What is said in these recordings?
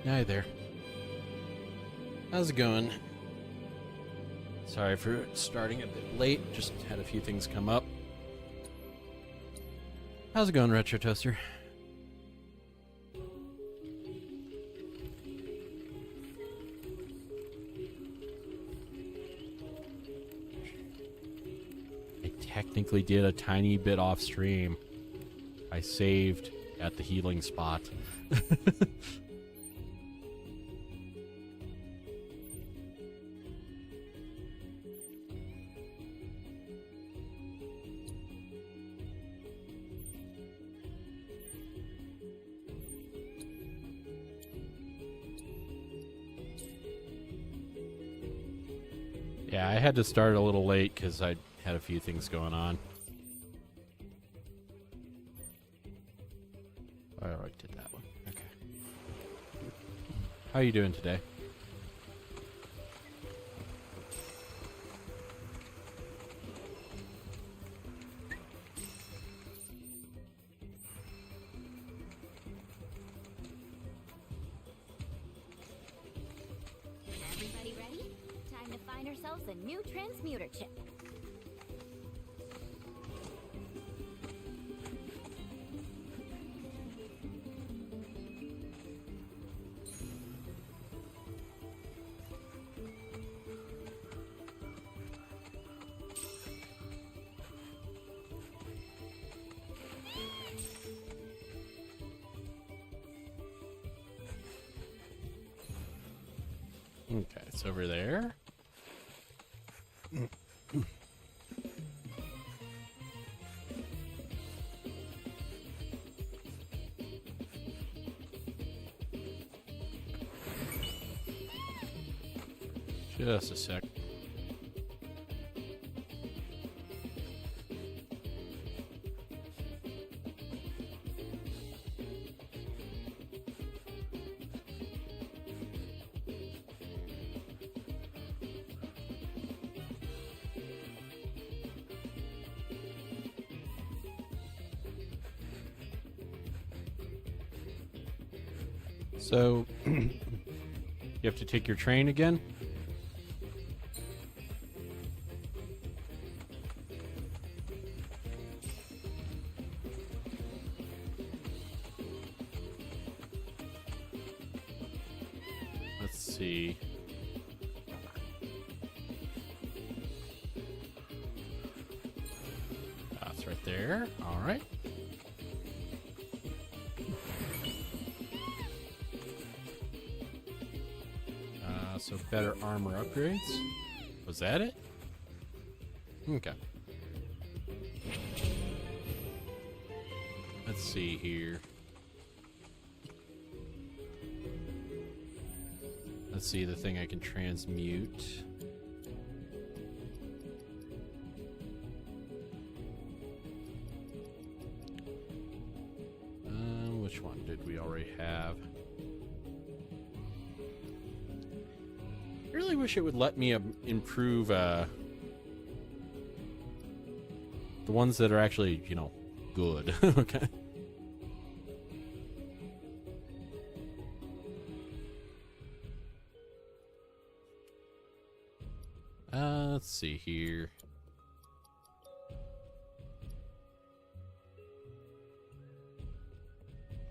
Hi there. How's it going? Sorry for starting a bit late. Just had a few things come up. How's it going, Retro Toaster? I technically did a tiny bit off stream. I saved at the healing spot. Yeah, I had to start a little late because I had a few things going on. Oh, I did that one. Okay. How are you doing today? Everybody ready? Time to find ourselves a new transmuter chip. Okay, it's over there. Just a sec. So, you have to take your train again? Let's see. That's right there. All right. So better armor upgrades. Was that it? Okay. Let's see here. Let's see the thing I can transmute. Which one did we already have? I really wish it would let me improve the ones that are actually, you know, good. Okay. Let's see here.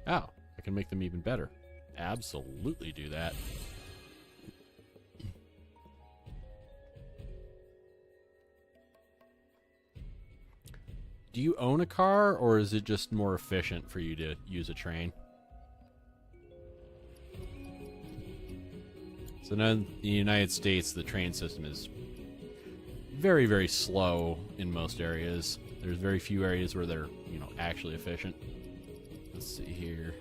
Oh, I can make them even better. Absolutely do that. Do you own a car, or is it just more efficient for you to use a train? So now in the United States, the train system is very, very slow in most areas. There's very few areas where they're, you know, actually efficient. Let's see here.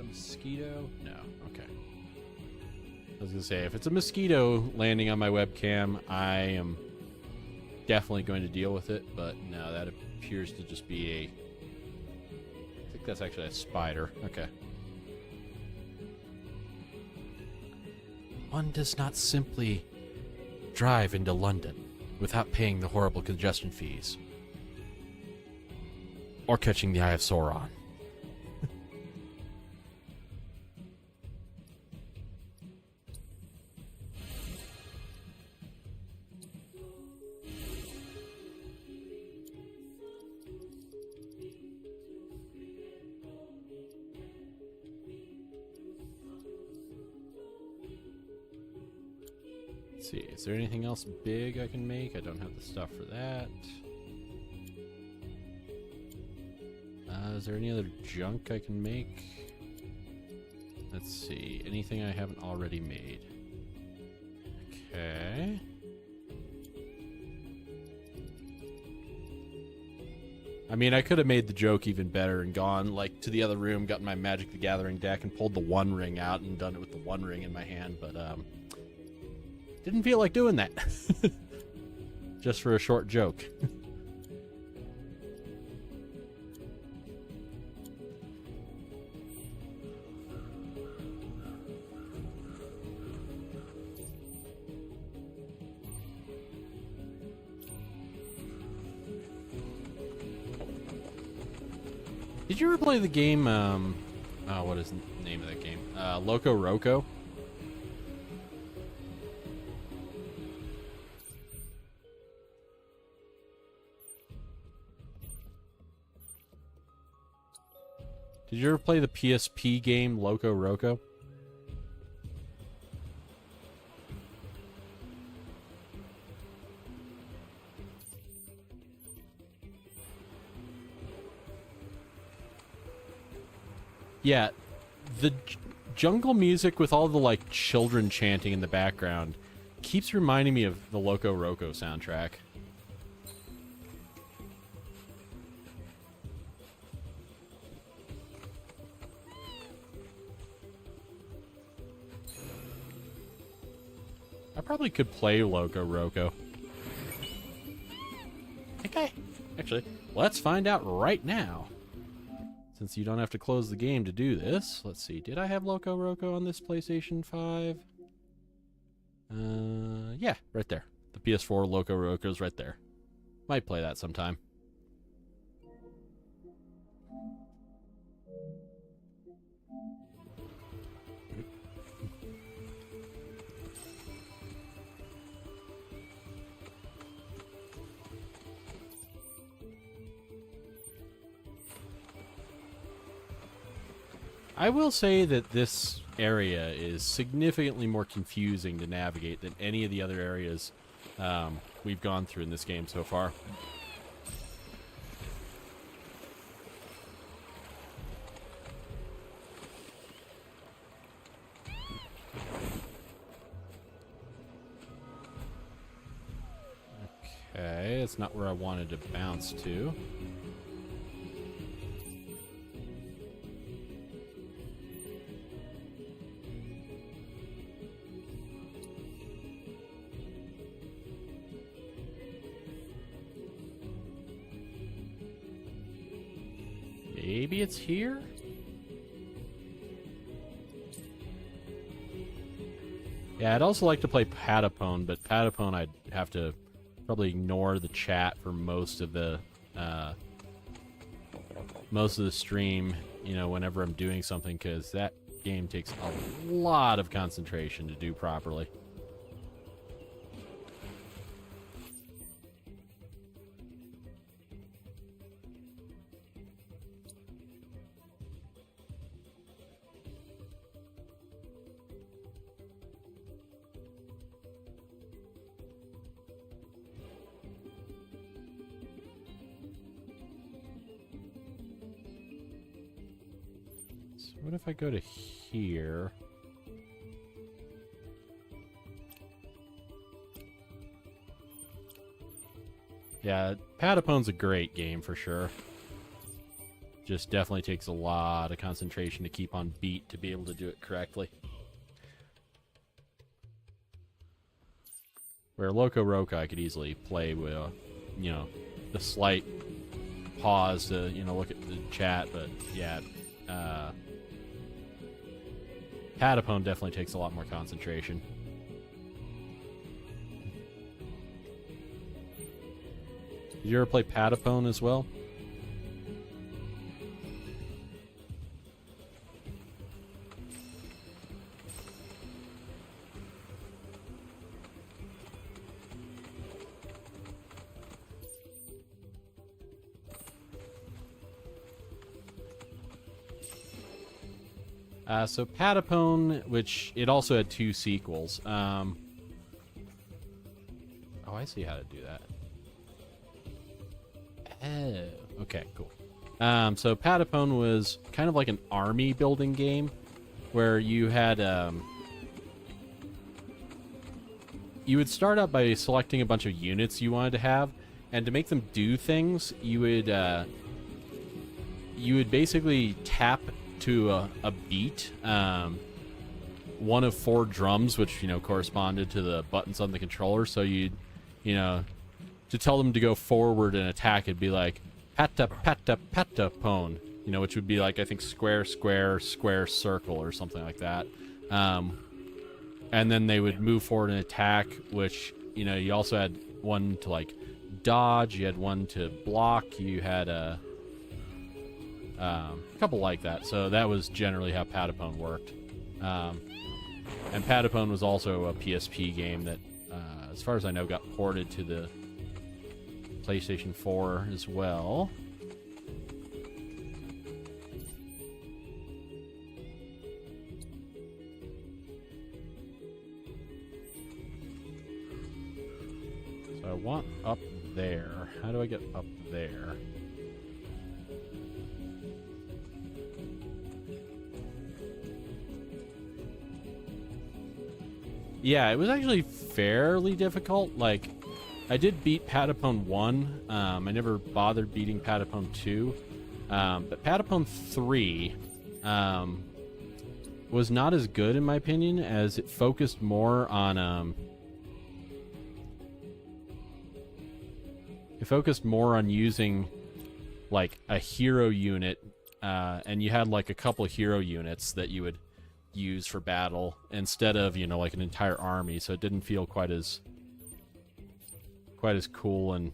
Mosquito? No. Okay. I was gonna say, if it's a mosquito landing on my webcam, I am definitely going to deal with it, but no, that appears to just be a... I think that's actually a spider. Okay. one does not simply drive into London without paying the horrible congestion fees. Or catching the Eye of Sauron. Let's see, is there anything else big I can make? I don't have the stuff for that. Is there any other junk I can make? Let's see, anything I haven't already made. Okay. I mean, I could have made the joke even better and gone, like, to the other room, gotten my Magic the Gathering deck and pulled the One Ring out and done it with the One Ring in my hand, but, didn't feel like doing that. Just for a short joke. Did you ever play the game, oh, what is the name of that game? Loco Roco? Did you ever play the PSP game Loco Roco? Yeah, the jungle music with all the, like, children chanting in the background keeps reminding me of the Loco Roco soundtrack. I probably could play Loco Roco. Okay. Actually, let's find out right now. Since you don't have to close the game to do this. Let's see. Did I have Loco Roco on this PlayStation 5? Yeah, right there. The PS4 Loco Roco's right there. Might play that sometime. I will say that this area is significantly more confusing to navigate than any of the other areas we've gone through in this game so far. Okay, that's not where I wanted to bounce to. Maybe it's here? Yeah, I'd also like to play Patapone, but Patapone I'd have to probably ignore the chat for most of the stream, you know, whenever I'm doing something, because that game takes a lot of concentration to do properly. What if I go to here? Yeah, Patapone's a great game for sure. Just definitely takes a lot of concentration to keep on beat to be able to do it correctly. Where Loco Roca I could easily play with, you know, the slight pause to, you know, look at the chat, but yeah, Patapone definitely takes a lot more concentration. Did you ever play Patapone as well? So Patapone, which it also had 2 sequels. Oh, I see how to do that. Oh, okay, cool. So Patapone was kind of like an army building game where you had you would start out by selecting a bunch of units you wanted to have, and to make them do things, you would basically tap to a beat, one of 4 drums, which corresponded to the buttons on the controller. So you'd to tell them to go forward and attack, it'd be like pata pata patapone, which would be like, I think, square square square circle or something like that. And then they would move forward and attack, which you also had one to like dodge, you had one to block, you had a couple like that. So that was generally how Patapone worked. And Patapone was also a PSP game that, as far as I know, got ported to the PlayStation 4 as well. So I want up there. How do I get up there? Yeah, it was actually fairly difficult. Like, I did beat Patapone 1. I never bothered beating Patapone 2. But Patapone 3 was not as good, in my opinion, as it focused more on... it focused more on using, like, a hero unit. And you had, like, a couple of hero units that you would use for battle instead of like an entire army, so it didn't feel quite as cool, and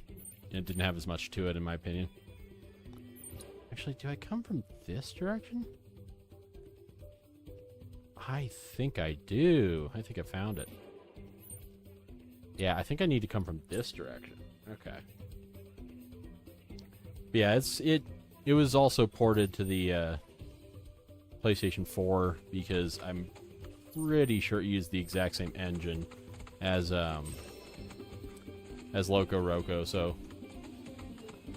it didn't have as much to it, in my opinion. Actually, do I come from this direction? I think I do. I think I found it. Yeah, I think I need to come from this direction. Okay. But yeah, it was also ported to the PlayStation 4 because I'm pretty sure it used the exact same engine as Loco Roco, so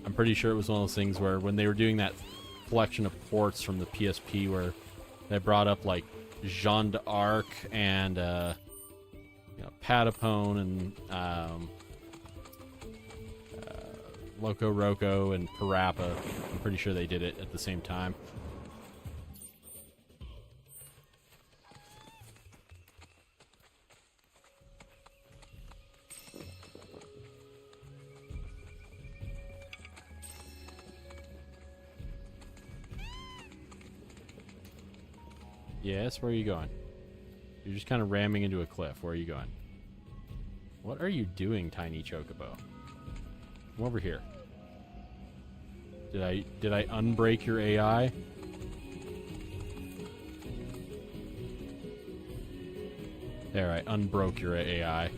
I'm pretty sure it was one of those things where when they were doing that collection of ports from the PSP where they brought up like Jeanne d'Arc and Patapone and Loco Roco and Parappa, I'm pretty sure they did it at the same time. Yes, where are you going? You're just kind of ramming into a cliff. Where are you going? What are you doing, tiny chocobo? Come over here. Did I unbreak your AI? There, I unbroke your AI.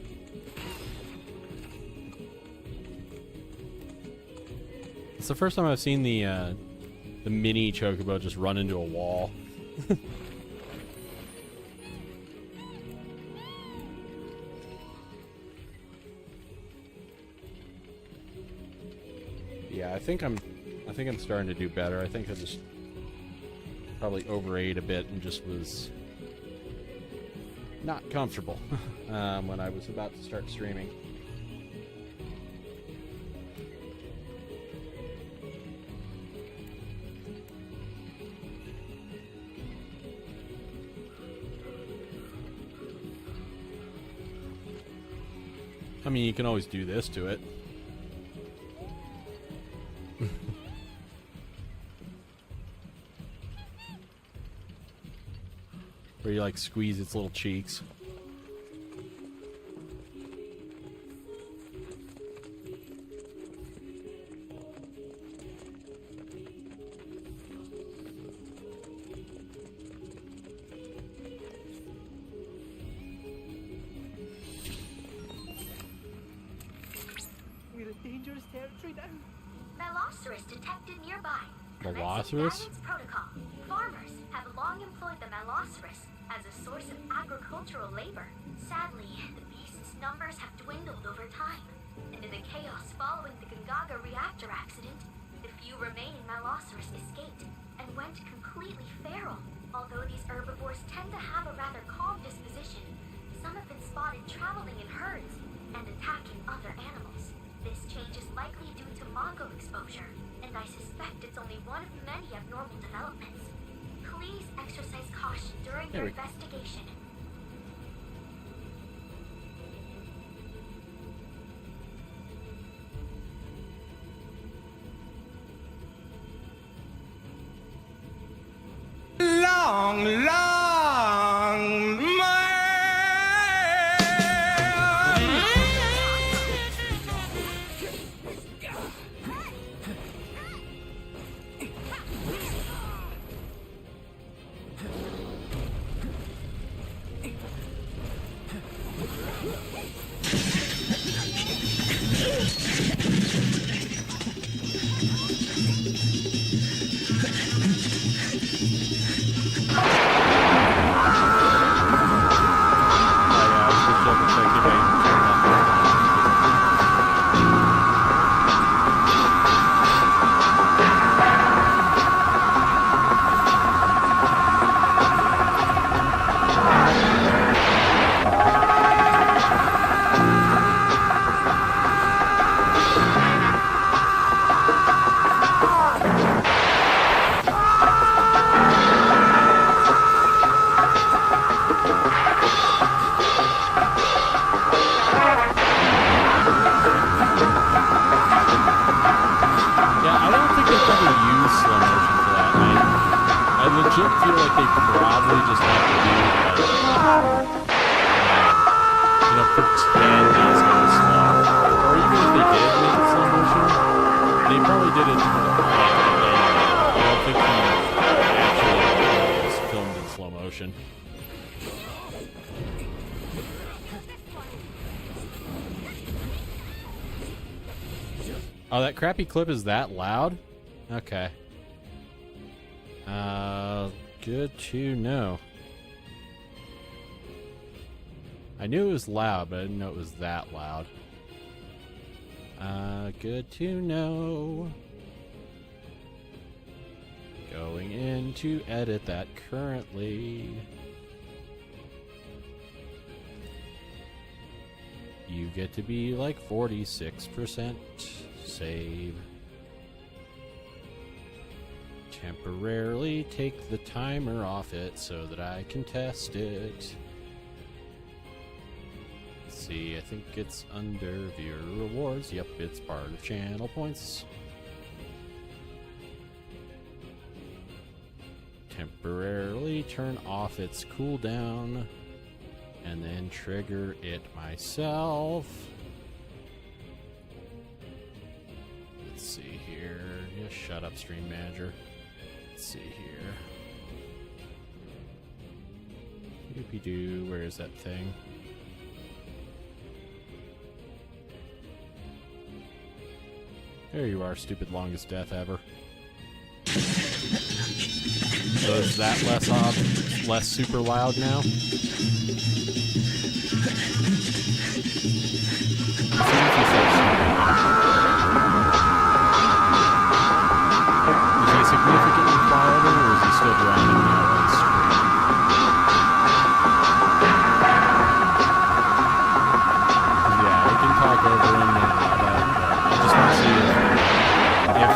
It's the first time I've seen the mini chocobo just run into a wall. Yeah, I think I'm starting to do better. I think I just probably overate a bit and just was not comfortable when I was about to start streaming. I mean, you can always do this to it. Where you like squeeze its little cheeks. We're in dangerous territory now. Meloceros detected nearby. Meloceros? Commencing protocol. Farmers have long employed the Meloceros as a source of agricultural labor. Sadly, the beast's numbers have dwindled over time. And in the chaos following the Gongaga reactor accident, the few remaining Meloceros escaped and went completely feral. Although these herbivores tend to have a rather calm disposition, some have been spotted traveling in herds and attacking other animals. This change is likely due to Mongo exposure, and I suspect it's only one of many abnormal developments. Please exercise caution during your investigation. Long, Oh, that crappy clip is that loud? Okay. Good to know. I knew it was loud, but I didn't know it was that loud. Good to know. Going in to edit that currently. You get to be like 46%. Save. Temporarily take the timer off it so that I can test it. Let's see, I think it's under viewer rewards. Yep, it's part of channel points. Temporarily turn off its cooldown and then trigger it myself. Let's see here. Just shut up, Stream Manager. Let's see here. Doopy-doo, where is that thing? There you are, stupid longest death ever. So is that less super loud now? Is he significantly quieter, or is he still drowning me out on stream? Yeah, I can talk over him and all that, but I just want to see if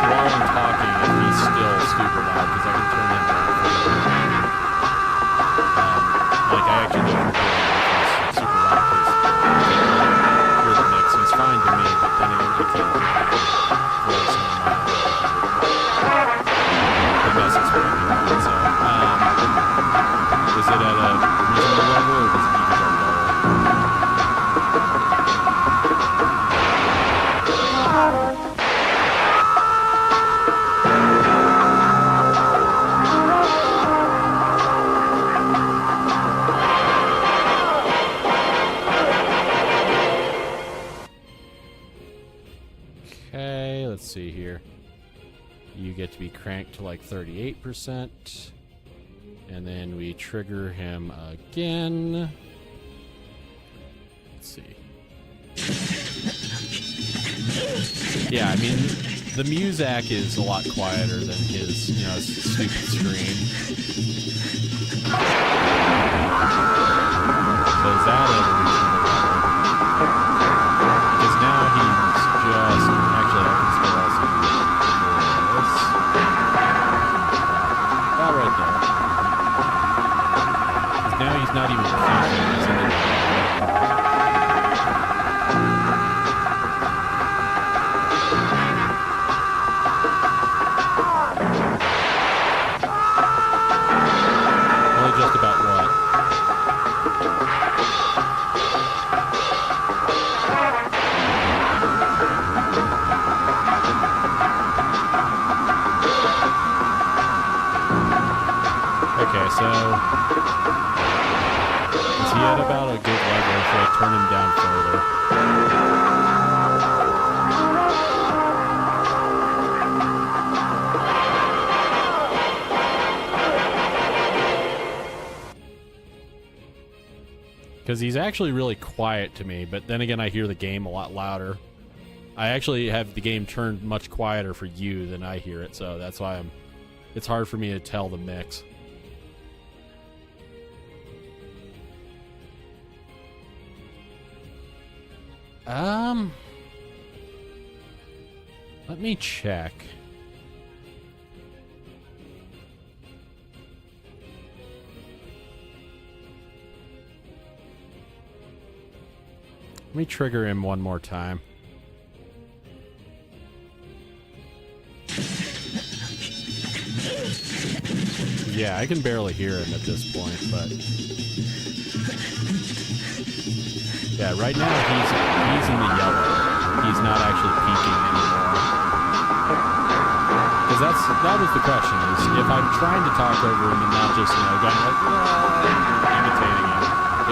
while I'm talking, if he's still super loud, because I can turn him down. Like, I actually don't know if he's super loud, because hear the mix. He's fine to me, but then again, I can't voice him. The message is right, so, is it at a reasonable level, or does it need to go lower? Okay, let's see here. You get to be cranked to like 38%. And then we trigger him again. Let's see. Yeah, I mean, the Muzak is a lot quieter than his, you know, stupid scream. So is that ever reaching the level? Because now he's just... Actually, I can still also do this. About right there. Because now he's not even peaking. He's in the... Just about what? Okay, so is he at about a good level? Should I turn him down further? Because he's actually really quiet to me, but then again, I hear the game a lot louder. I actually have the game turned much quieter for you than I hear it, so that's why it's hard for me to tell the mix. Let me check. Let me trigger him one more time. Yeah, I can barely hear him at this point, but... Yeah, right now he's in the yellow. He's not actually peaking anymore. Because that was the question, is if I'm trying to talk over him and not just, you know, going like, imitating him,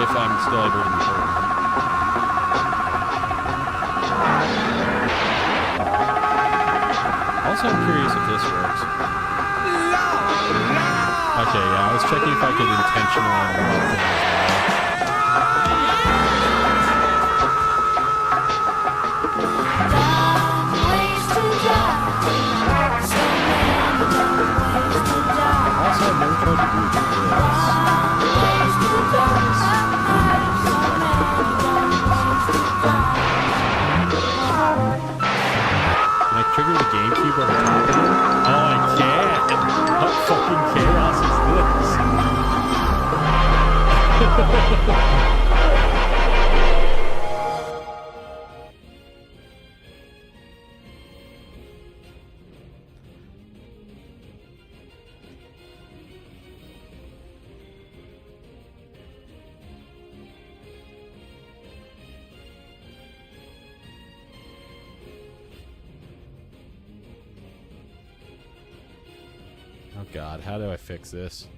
if I'm still able to be heard. Also, I'm curious if this works. Okay, yeah, I was checking if I could intentionally interrupt him as well. Also, I've never tried to do this. Can I trigger the GameCube on the top of it? Oh, I can't! What fucking chaos is this? Oh god, how do I fix this?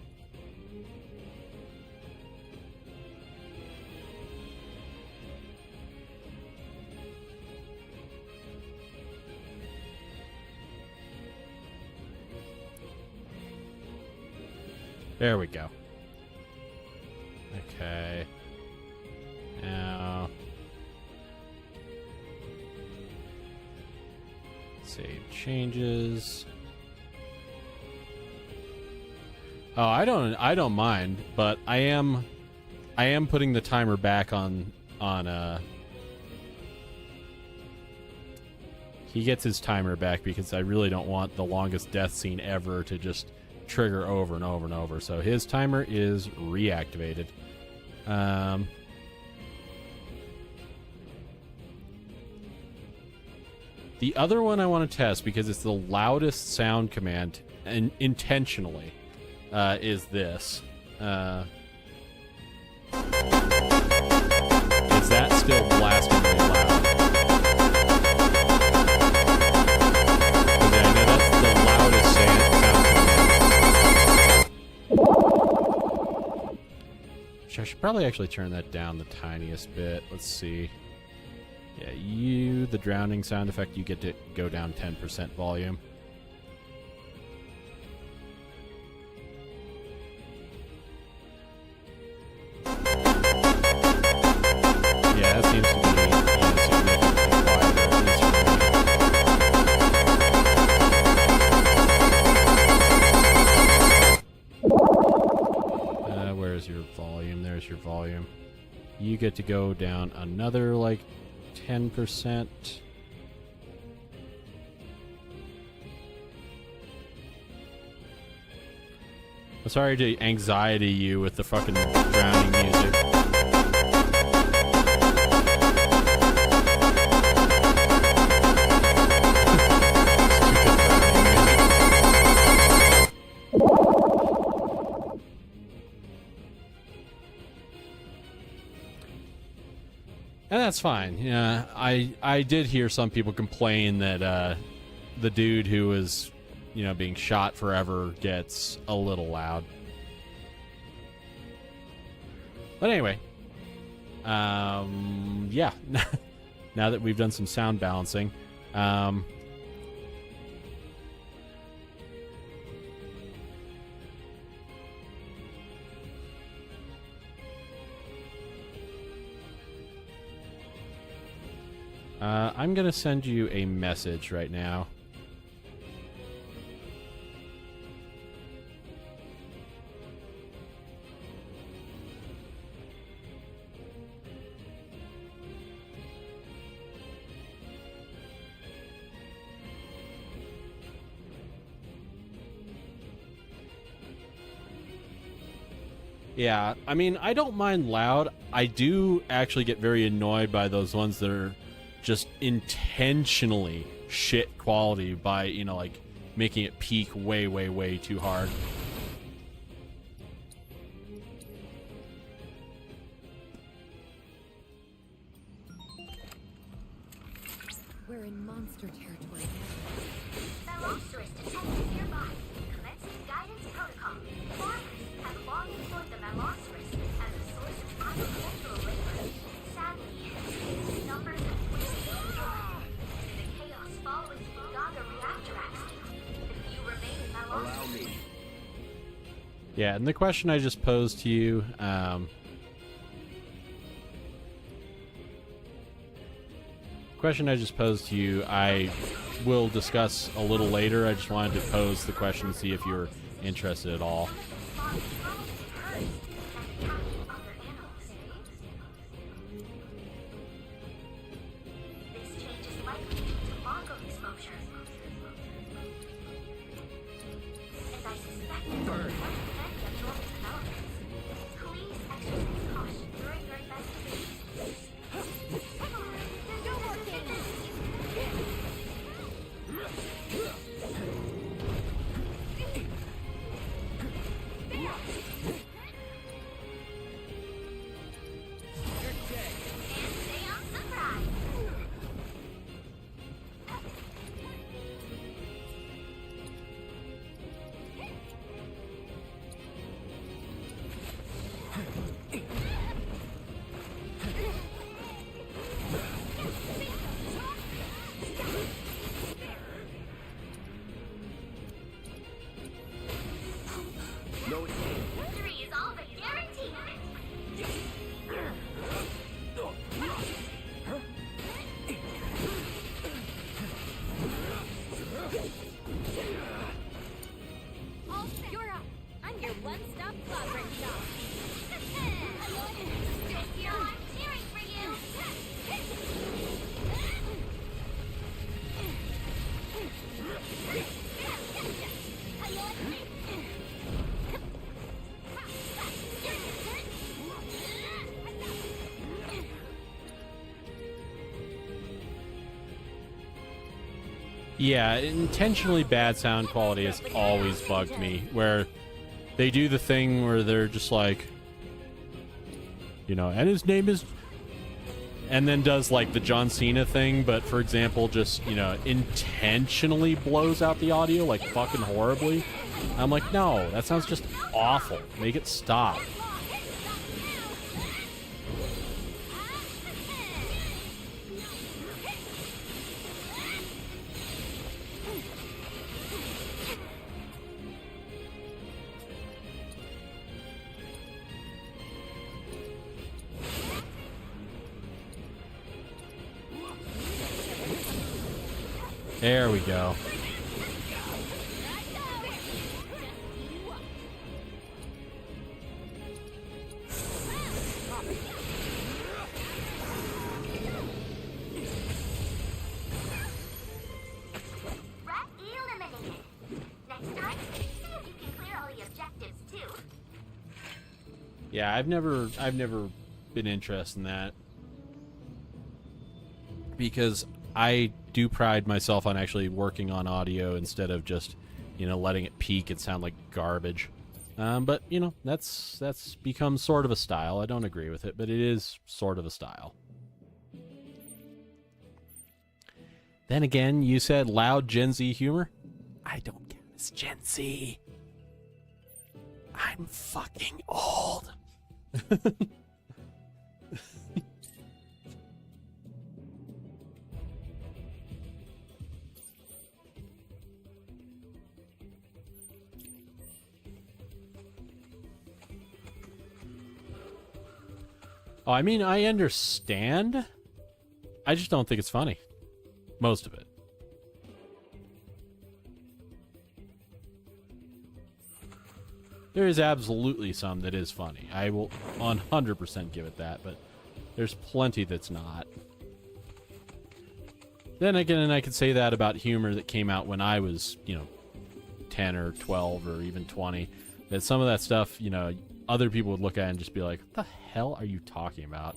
There we go. Okay. Now... Save changes. Oh, I don't mind, but I am putting the timer back on he gets his timer back because I really don't want the longest death scene ever to just trigger over and over and over. So his timer is reactivated. The other one I want to test because it's the loudest sound command and intentionally. Is this. Is that still blasting really loud? Okay, I know that's the loudest sound command. I should probably actually turn that down the tiniest bit. Let's see. Yeah, the drowning sound effect, you get to go down 10% volume. Yeah, that seems to be significantly quieter, at least for me. Where's your volume? There's your volume. You get to go down another, like, 10%. I'm sorry to anxiety you with the fucking drowning music. And that's fine. Yeah, I did hear some people complain that the dude who was, you know, being shot forever gets a little loud. But anyway, yeah. Now that we've done some sound balancing, I'm going to send you a message right now. Yeah, I mean, I don't mind loud. I do actually get very annoyed by those ones that are just intentionally shit quality by, you know, like making it peak way, way, way too hard. We're in monster territory. Velociraptor detected nearby. Commencing guidance protocol. Farmers have long employed the Velociraptor as a source of agricultural labor. Sadly, its numbers have dwindled over time. In the chaos following the Huanca reactor accident, the few remaining Velociraptors. Yeah, and the question I just posed to you, I will discuss a little later. I just wanted to pose the question to see if you're interested at all. This change is likely due to Mongo exposure. And I suspect it's only one of many abnormal developments. Please exercise caution during your investigations. And stay on surprise. Victory is all but guaranteed. You're up. I'm your one-stop progress shop. Stick I'm cheering for you. Yeah, intentionally bad sound quality has always bugged me, where they do the thing where they're just like, you know, and his name is, and then does like the John Cena thing, but for example, just, you know, intentionally blows out the audio like fucking horribly. I'm like, no, that sounds just awful. Make it stop. There we go. Rat eliminated. Next time, see if you can clear all the objectives too. Yeah, I've never been interested in that because I do pride myself on actually working on audio instead of just, you know, letting it peak and sound like garbage. But you know, that's become sort of a style. I don't agree with it, but it is sort of a style. Then again, you said loud Gen Z humor. I don't get this Gen Z. I'm fucking old. Oh, I mean, I understand. I just don't think it's funny. Most of it. There is absolutely some that is funny. I will 100% give it that, but there's plenty that's not. Then again, I could say that about humor that came out when I was, you know, 10 or 12 or even 20. That some of that stuff, you know, other people would look at it and just be like, what the hell are you talking about?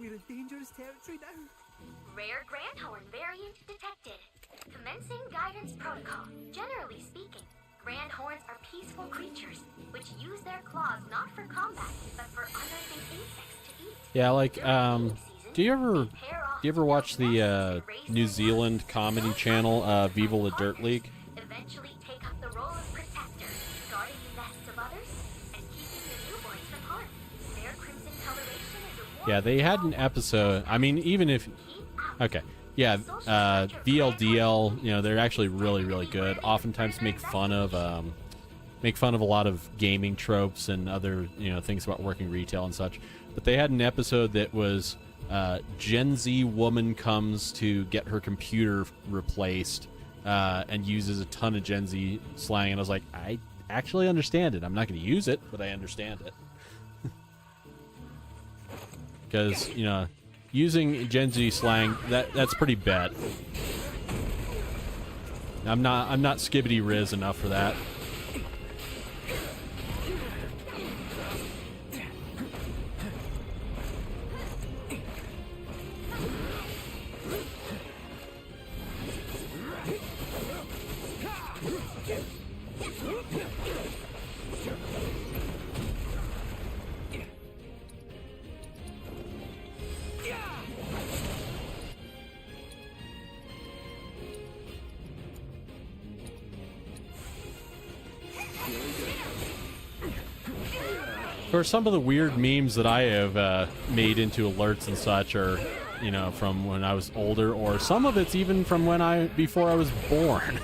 We're in dangerous territory now. Rare Grandhorn variant detected. Commencing guidance protocol. Generally speaking, Grandhorns are peaceful creatures, which use their claws not for combat, but for unearthing insects to eat. Yeah, like, do you ever watch the New Zealand comedy channel Viva la Dirt League? Eventually take up the role of protector, guarding the nests of others and keeping the newborns from harm. Their crimson coloration is a warning. Yeah, they had an episode. I mean, even if... Okay. Yeah, VLDL, you know, they're actually really, really good. Oftentimes make fun of a lot of gaming tropes and other, you know, things about working retail and such. But they had an episode that was Gen Z woman comes to get her computer replaced and uses a ton of Gen Z slang. And I was like, I actually understand it. I'm not going to use it, but I understand it. Because, you know, using Gen Z slang, that's pretty bad. I'm not skibbity riz enough for that. Of course, some of the weird memes that I have made into alerts and such are, you know, from when I was older, or some of it's even from before I was born.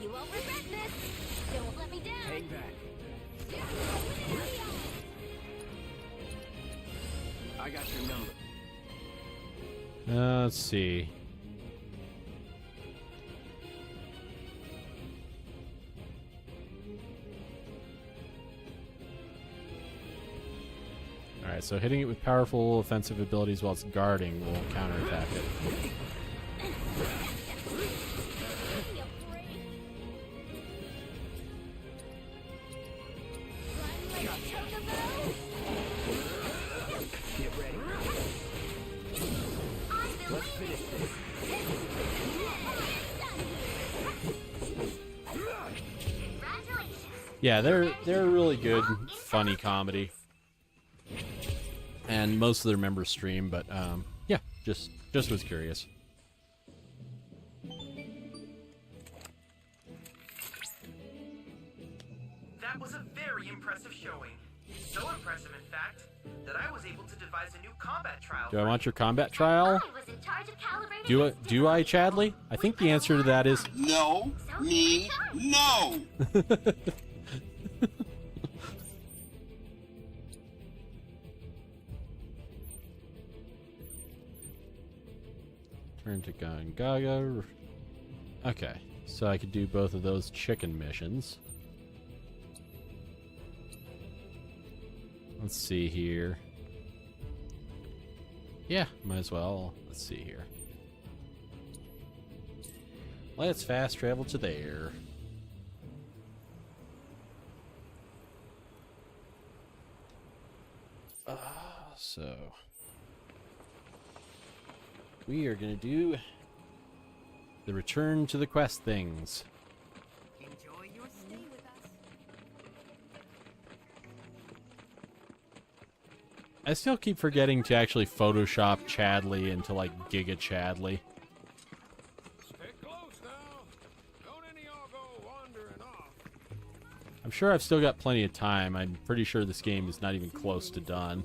You won't regret this. Don't let me down. Hang back. I got your number. Let's see. Alright, so hitting it with powerful offensive abilities while it's guarding will counterattack it. Get ready. Let's finish this. Yeah, they're a really good, funny comedy. And most of their members stream, but yeah, just was curious. That was a very impressive showing. So impressive, in fact, that I was able to devise a new combat trial. Do I want your combat trial? I was in charge of calibrating Do I, Chadley? I think the answer to that is No, me, no. turn to Gongaga. Okay, so I could do both of those chicken missions. Let's see here. Yeah, might as well. Let's see here. Let's fast travel to there. So we are gonna do the return to the quest things. Enjoy your stay with us. I still keep forgetting to actually Photoshop Chadley into like Giga Chadley. Stay close now. Don't any all go wandering off. I'm sure I've still got plenty of time. I'm pretty sure this game is not even close to done.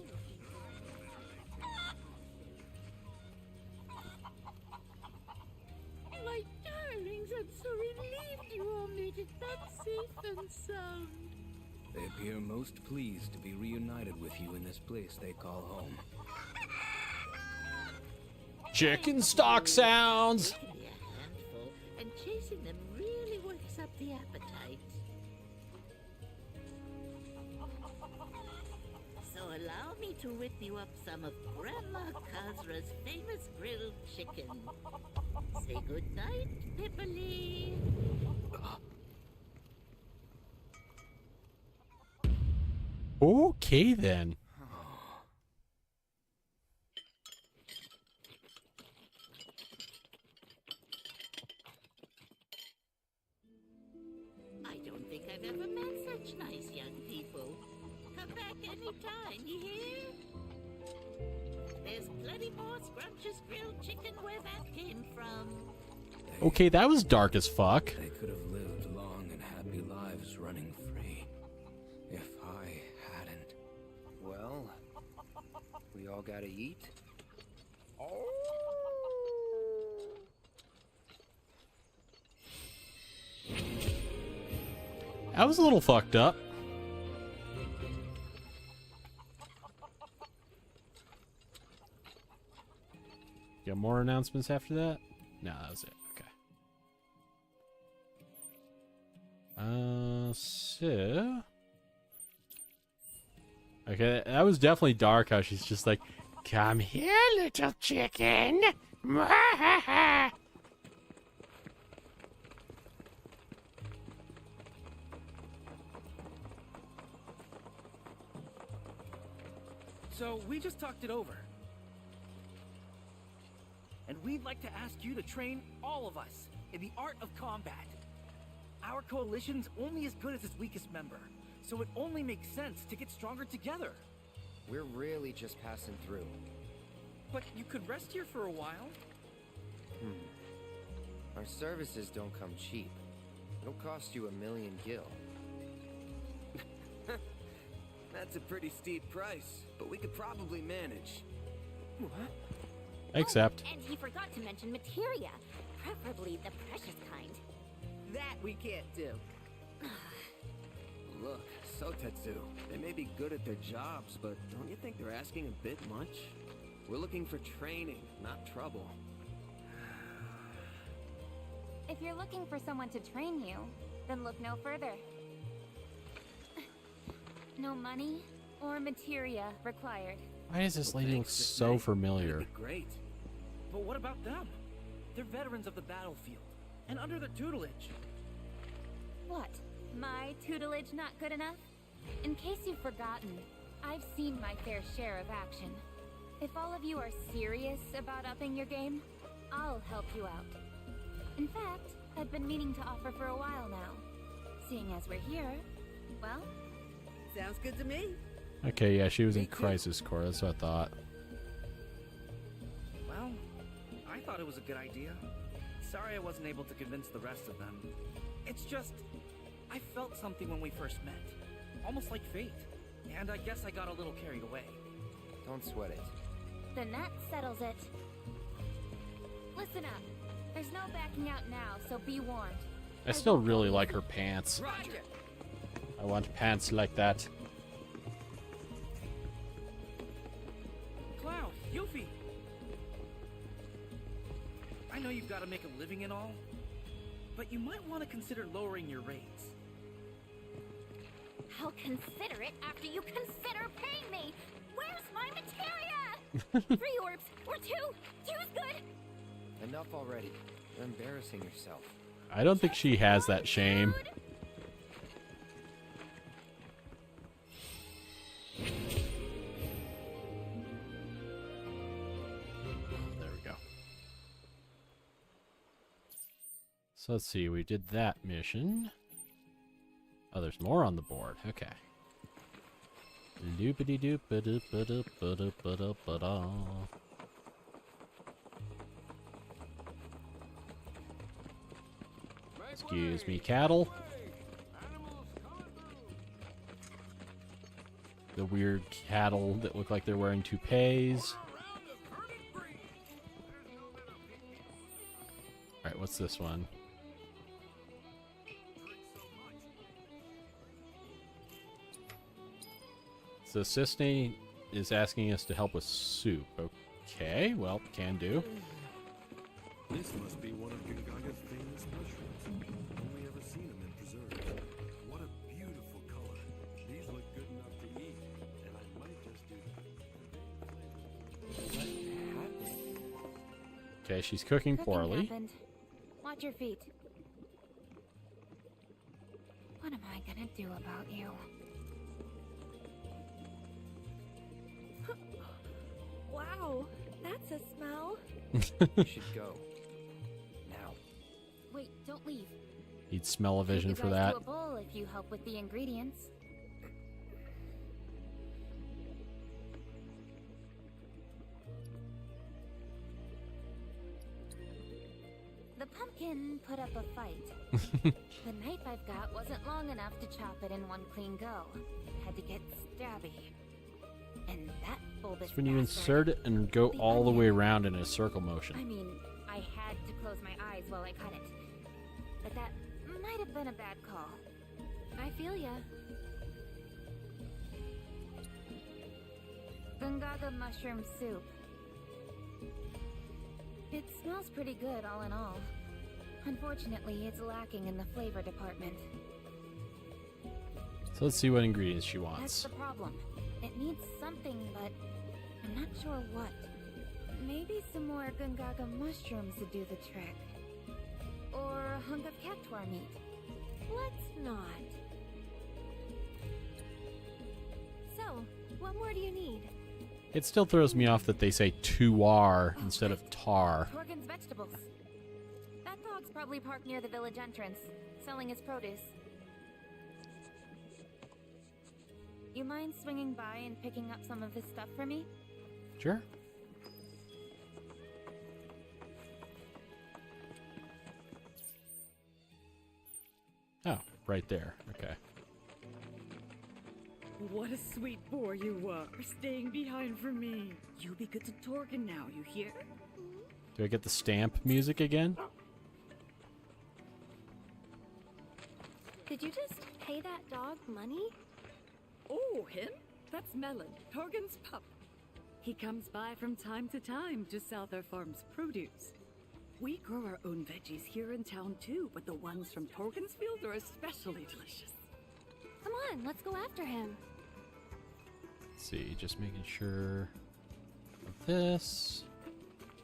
My darlings, I'm so relieved you all made it back safe and sound. They appear most pleased to be reunited with you in this place they call home. Chicken stock sounds! Can be a handful, and chasing them really works up the appetite. So allow me to whip you up some of Grandma Kazra's famous grilled chicken. Say good night, Pipperly. Okay then. I don't think I've ever met such nice young people. Come back anytime, you hear? There's plenty more scrumptious grilled chicken where that came from. Okay, that was dark as fuck. They could have lived long and happy lives running free. If I hadn't. Well, we all gotta eat. That was a little fucked up. Got more announcements after that? No, that was it. Okay. So... Okay, that was definitely dark how she's just like, come here, little chicken. So, we just talked it over. And we'd like to ask you to train all of us in the art of combat. Our coalition's only as good as its weakest member, so it only makes sense to get stronger together. We're really just passing through. But you could rest here for a while. Our services don't come cheap. It'll cost you 1 million gil. That's a pretty steep price, but we could probably manage. What? Except. And he forgot to mention materia, preferably the precious kind. That we can't do. Look, Sotetsu, they may be good at their jobs, but don't you think they're asking a bit much? We're looking for training, not trouble. If you're looking for someone to train you, then look no further. No money, or materia required. Why does this lady look Thanks, Miss so May. familiar? That'd be great. But what about them? They're veterans of the battlefield, and under their tutelage. What? My tutelage not good enough? In case you've forgotten, I've seen my fair share of action. If all of you are serious about upping your game, I'll help you out. In fact, I've been meaning to offer for a while now. Seeing as we're here, well... Sounds good to me. Okay, yeah, she was in Me too. Crisis Core, that's what I thought. Well, I thought it was a good idea. Sorry I wasn't able to convince the rest of them. It's just, I felt something when we first met. Almost like fate. And I guess I got a little carried away. Don't sweat it. Then that settles it. Listen up. There's no backing out now, so be warned. I still really like her pants. Roger! I want pants like that. Cloud, Yuffie! I know you've got to make a living and all, but you might want to consider lowering your rates. I'll consider it after you consider paying me! Where's my materia? 3 orbs, or 2? 2's good! Enough already. You're embarrassing yourself. I don't think she has that shame. There we go. So let's see, we did that mission. Oh, there's more on the board. Okay. Doopity doop ba doop ba doop ba doop ba doop ba da. Excuse me, cattle. The weird cattle that look like they're wearing toupees. Alright, what's this one? So Cisne is asking us to help with soup. Okay, well, can do. This must be one of Gungaga's famous mushrooms. Only ever seen them in preserves. What a beautiful color. These look good enough to eat, and I might just do Okay, she's cooking Cooking poorly. happened. Watch your feet. What am I gonna do about you? Wow, that's a smell. You should go. Now. Wait, don't leave. Need smell-o-vision for Take you that. guys to a bowl if you help with the ingredients. The pumpkin put up a fight. The knife I've got wasn't long enough to chop it in one clean go. Had to get stabby. And that bulbous It's when you bastard, insert it and go all the way around in a circle motion. I mean, I had to close my eyes while I cut it. But that might have been a bad call. I feel ya. Gungaga mushroom soup. It smells pretty good all in all. Unfortunately, it's lacking in the flavor department. So let's see what ingredients she That's wants. the problem. It needs something, but I'm not sure what. Maybe some more Gungaga mushrooms would do the trick. Or a hunk of cactuar meat. Let's not. So, what more do you need? It still throws me off that they say tuar instead of tar. Torgan's vegetables. That dog's probably parked near the village entrance, selling his produce. You mind swinging by and picking up some of this stuff for me? Sure. Oh, right there. Okay. What a sweet boy you are, staying behind for me. You be good to Torgan now, you hear? Do I get the stamp music again? Did you just pay that dog money? Oh, him? That's Melon, Torgan's pup. He comes by from time to time to sell their farm's produce. We grow our own veggies here in town too, but the ones from Torgan's field are especially delicious. Come on, let's go after him. Let's see, just making sure of this.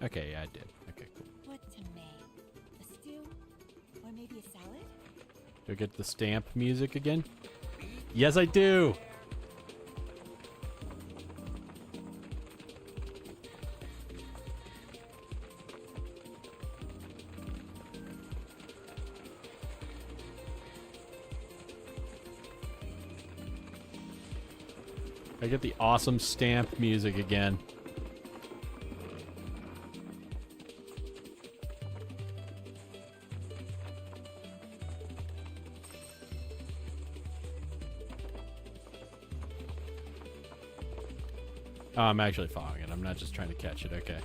Okay, yeah, I did. Okay, cool. What to make? A stew? Or maybe a salad? Do I get the stamp music again? Yes, I do! I get the awesome stamp music again. Oh, I'm actually following it. I'm not just trying to catch it. Okay.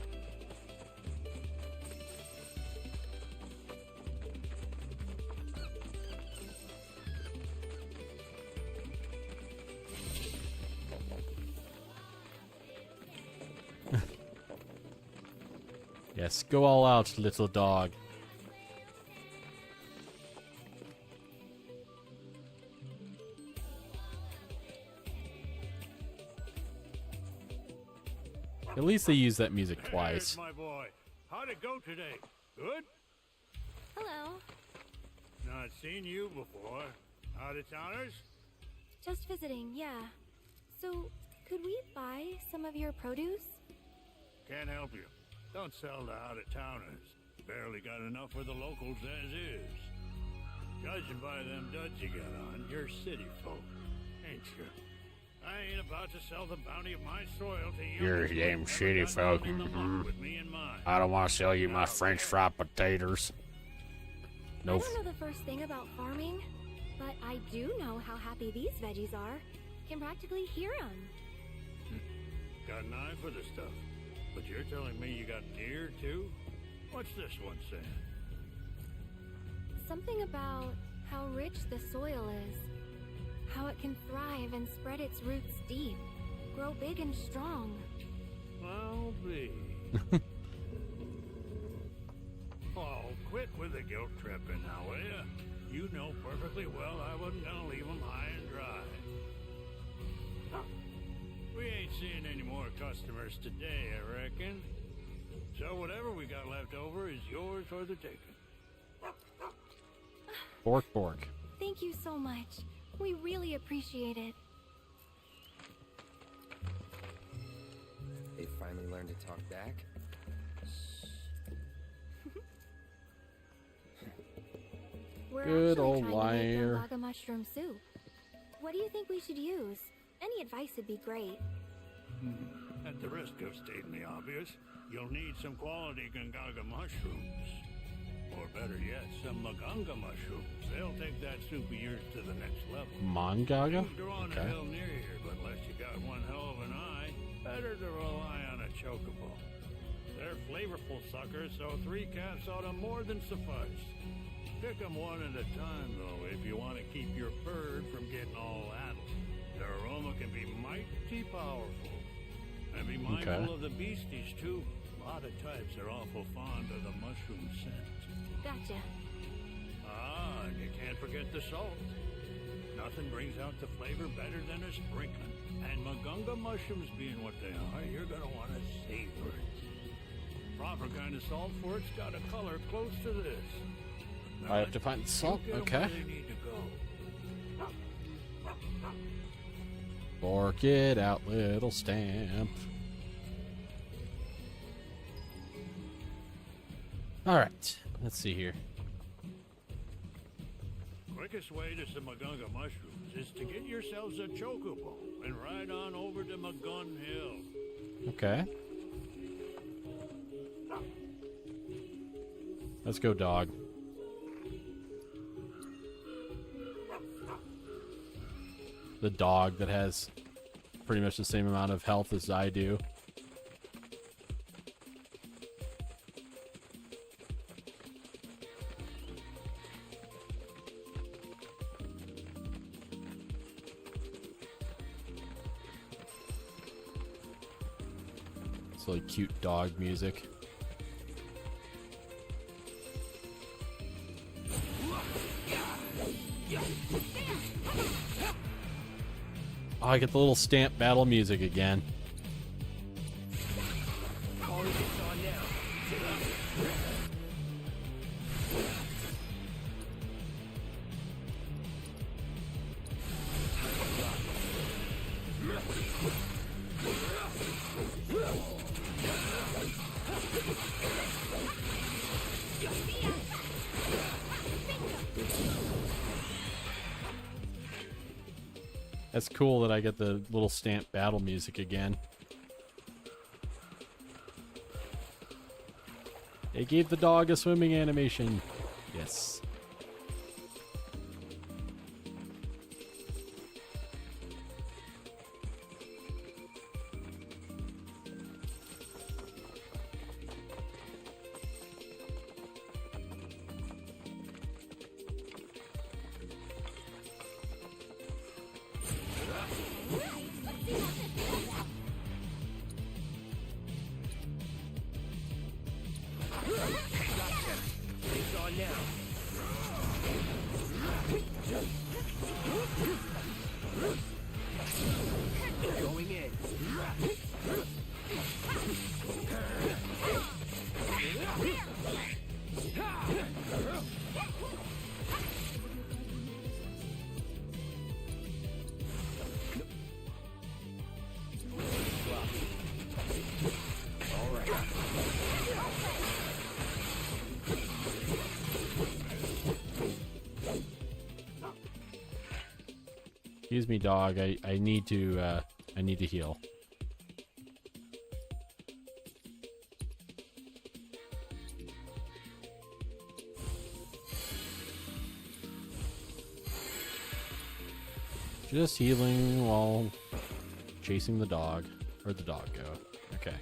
Yes, go all out, little dog. At least they use that music twice. There's my boy. How'd it go today? Good? Hello. Not seen you before. Out of towners? Just visiting, yeah. So, could we buy some of your produce? Can't help you. Don't sell to out of towners. Barely got enough for the locals as is. Judging by them duds you got on, you're city folk, ain't you? I ain't about to sell the bounty of my soil to you. You're damn shitty folk. I don't want to sell you my French fried potatoes. No. I don't know the first thing about farming, but I do know how happy these veggies are. Can practically hear them. Got an eye for the stuff. But you're telling me you got an ear, too? What's this one saying? Something about how rich the soil is. How it can thrive and spread its roots deep. Grow big and strong. I'll be. Oh, quit with the guilt tripping now, will ya? You know perfectly well I wasn't gonna leave them high and dry. We ain't seeing any more customers today, I reckon. So whatever we got left over is yours for the taking. Bork, bork. Thank you so much. We really appreciate it. They finally learned to talk back? We're Good actually old trying to liar. make Gungaga mushroom soup. What do you think we should use? Any advice would be great. At the risk of stating the obvious, you'll need some quality Gungaga mushrooms. Or better yet, some Maganga mushrooms. They'll take that soup of yours to the next level. Mangaga? They're on a Okay. hill near here, but unless you got one hell of an eye, better to rely on a chocobo. They're flavorful suckers, so 3 caps ought to more than suffice. Pick them one at a time, though, if you want to keep your bird from getting all addled. Their aroma can be mighty powerful. And be mindful of the beasties, too. A lot of types are awful fond of the mushroom scent. Gotcha. Ah, and you can't forget the salt. Nothing brings out the flavor better than a sprinkling. And Maganga mushrooms being what they are, you're going to want to savor it. Proper kind of salt for it's got a color close to this. I have to find salt. Okay. Bork it out, little stamp. Alright, let's see here. Quickest way to some Maganga mushrooms is to get yourselves a chocobo and ride on over to Magun Hill. Okay. Let's go, dog. The dog that has pretty much the same amount of health as I do. It's like cute dog music. Oh, I get the little stamp battle music again. All this on now. That's cool that I get the little stamp battle music again. They gave the dog a swimming animation. Yes. It's on now. Going in. All right. Excuse me, dog. I need to heal. Just healing while chasing the dog. Where'd the dog go? Okay.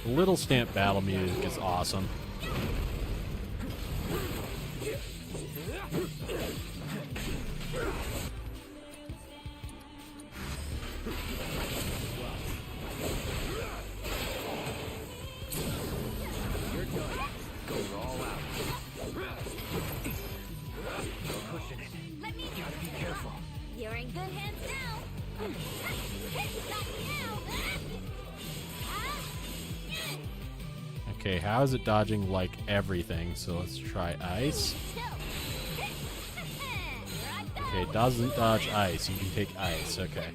The little stamp battle music is awesome. You're done. Go all out. Pushing it. Gotta be careful. You're in good hands now. Okay, how is it dodging like everything? So let's try ice. Okay, it doesn't dodge ice. You can take ice. Okay.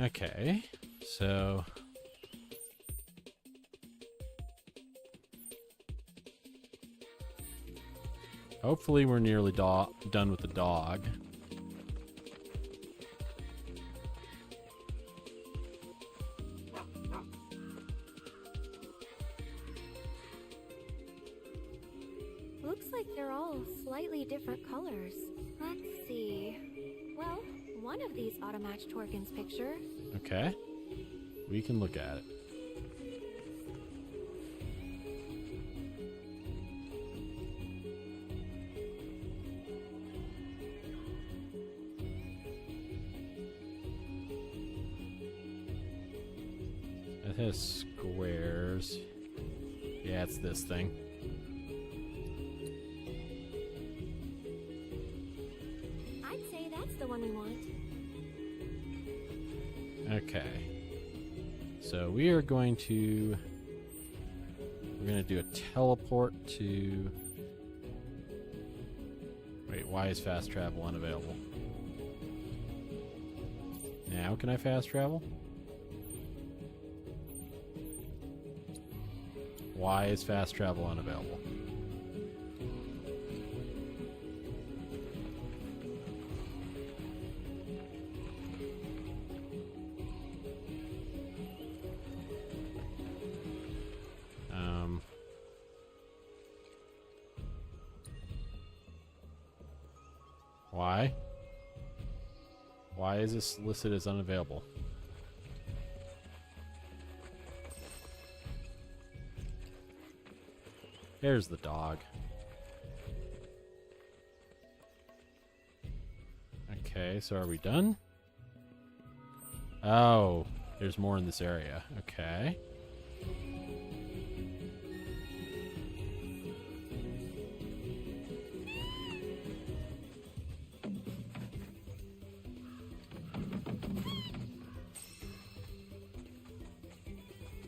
Okay, so hopefully we're nearly done with the dog. Looks like they're all slightly different colors. Let's see. Well, one of these auto-match Torkin's picture. Okay, we can look at it. It has squares. Yeah, it's this thing. Okay. So we are going to... We're going to do a teleport to... Wait, why is fast travel unavailable? Now can I fast travel? Why is fast travel unavailable? Why? Why is this listed as unavailable? There's the dog. Okay, so are we done? Oh, there's more in this area. Okay.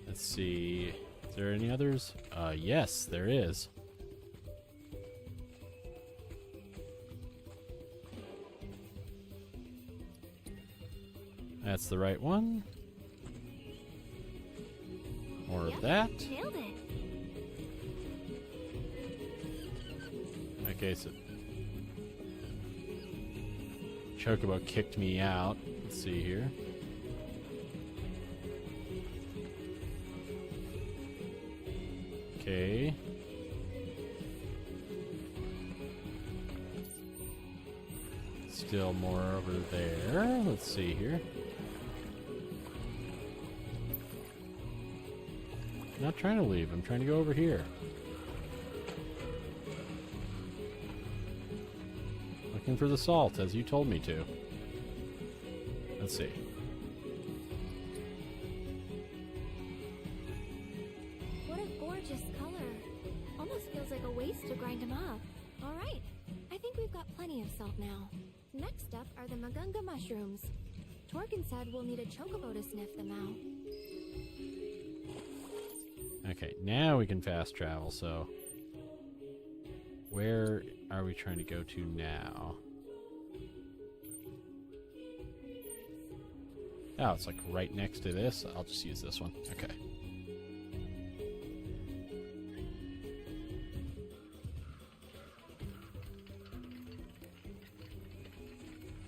Let's see. Is there any others? Yes, there is. That's the right one. More of that. Nailed it. Okay, so Chocobo kicked me out. Let's see here. Okay. Still more over there. Let's see here. I'm not trying to leave. I'm trying to go over here. Looking for the salt, as you told me to. Let's see. What a gorgeous color. Almost feels like a waste to grind them up. All right. I think we've got plenty of salt now. Next up are the Magunga mushrooms. Torgan said we'll need a chocobo to sniff them out. Okay, now we can fast travel, so... Where are we trying to go to now? Oh, it's like right next to this. I'll just use this one. Okay.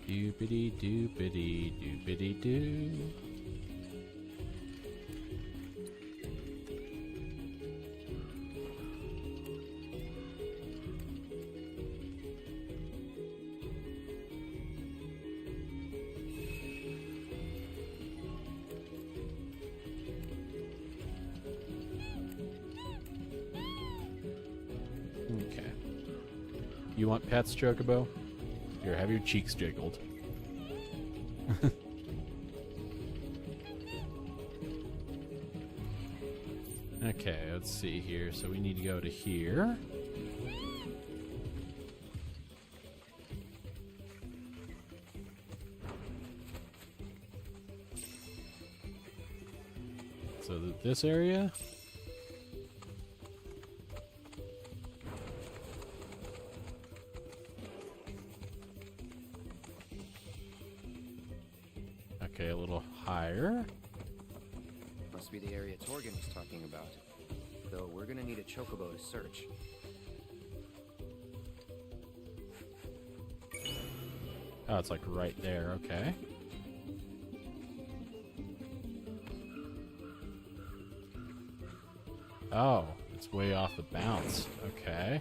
Doopity doopity doopity doo. Okay. You want pets, Chocobo? Here, have your cheeks jiggled. Okay, let's see here. So we need to go to here. So this area. Okay, a little higher. Must be the area Torgan was talking about. Though we're gonna need a chocobo to search. Oh, it's like right there, okay. Oh, it's way off the bounce. Okay.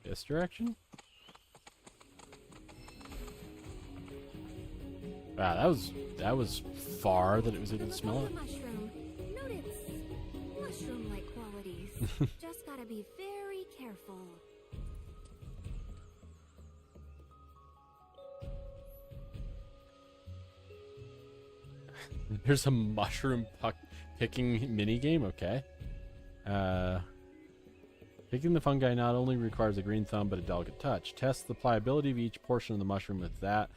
This direction? Wow, that was far that it was able to smell it. Mushroom. Note its mushroom-like qualities. Just gotta be very careful. There's a mushroom picking mini game. Okay. Picking the fungi not only requires a green thumb, but a delicate touch. Test the pliability of each portion of the mushroom with that.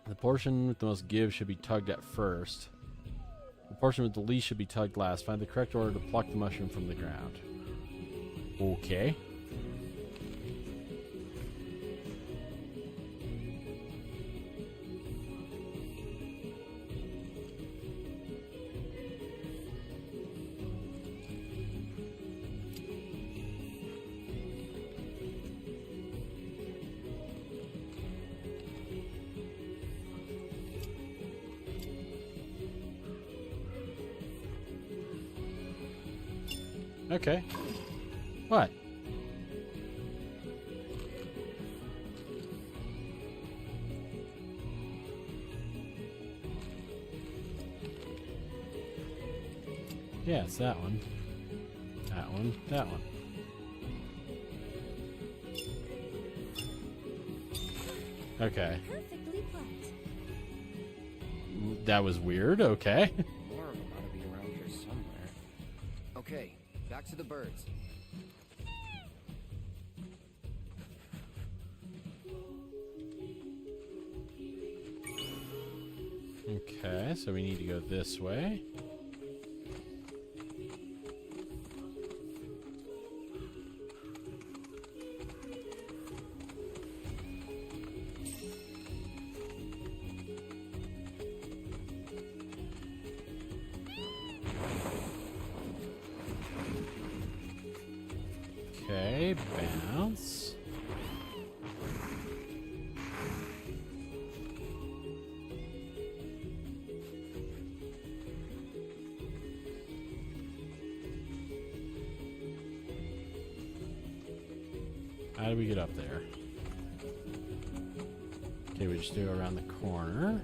The portion with the most give should be tugged at first. The portion with the least should be tugged last. Find the correct order to pluck the mushroom from the ground. Okay. Okay. What? Yeah, it's that one. That one. That one. Okay. Perfectly plucked. That was weird. Okay. More of them ought to be around here somewhere. Okay, back to the birds. Okay, so we need to go this way. Okay, bounce. How do we get up there? Okay, we just do it around the corner.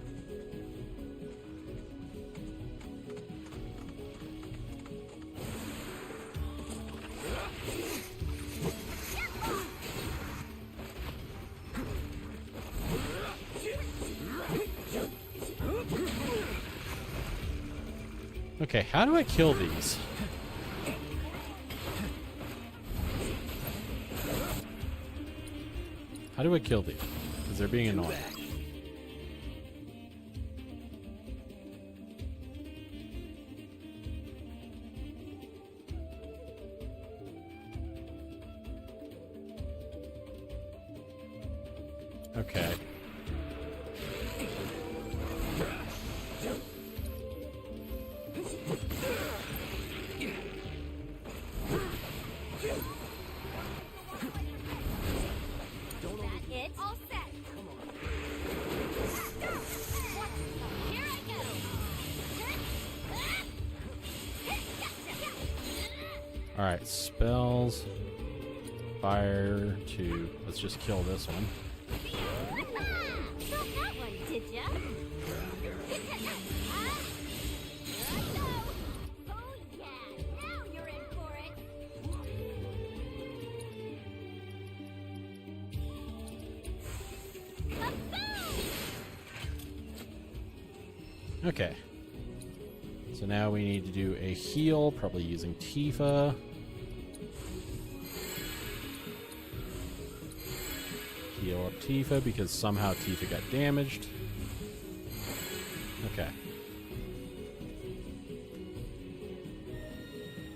Okay, how do I kill these? How do I kill these? Because they're being annoying. Okay. Alright, spells. Fire to... Let's just kill this one. Got that one, did ya? Oh yeah, now you're in for it. Okay. So now we need to do a heal, probably using Tifa. Heal up Tifa because somehow Tifa got damaged. Okay.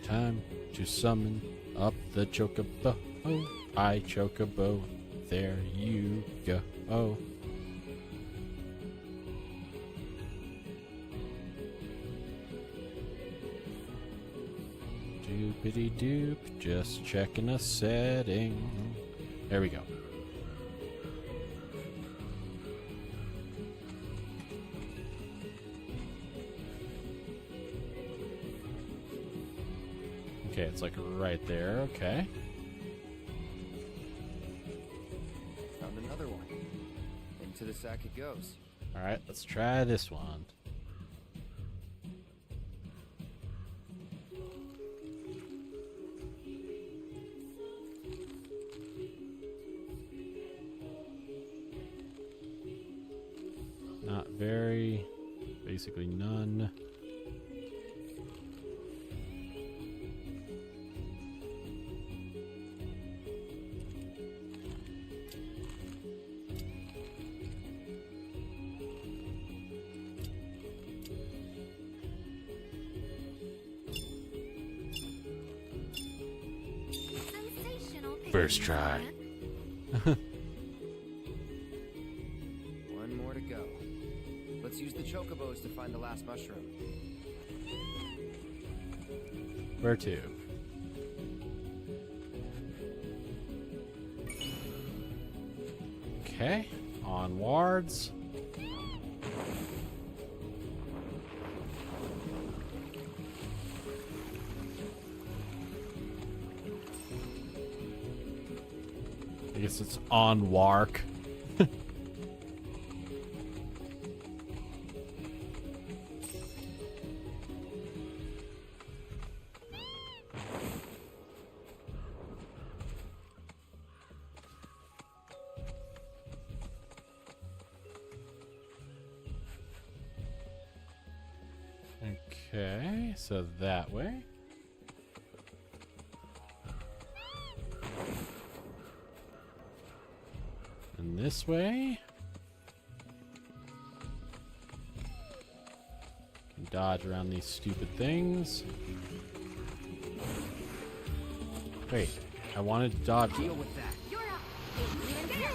Time to summon up the Chocobo. I Chocobo. There you go. Oh. Doopity doop. Just checking a setting. There we go. Okay, it's like right there. Okay. Found another one. Into the sack it goes. Alright, let's try this one. Not very basically none. First try. One more to go. Let's use the chocobos to find the last mushroom. Where to? Okay, onwards. I guess it's on Wark. Okay, so that way. And this way. Can dodge around these stupid things. Wait, I wanted to dodge. Deal with that. You're up. You and this.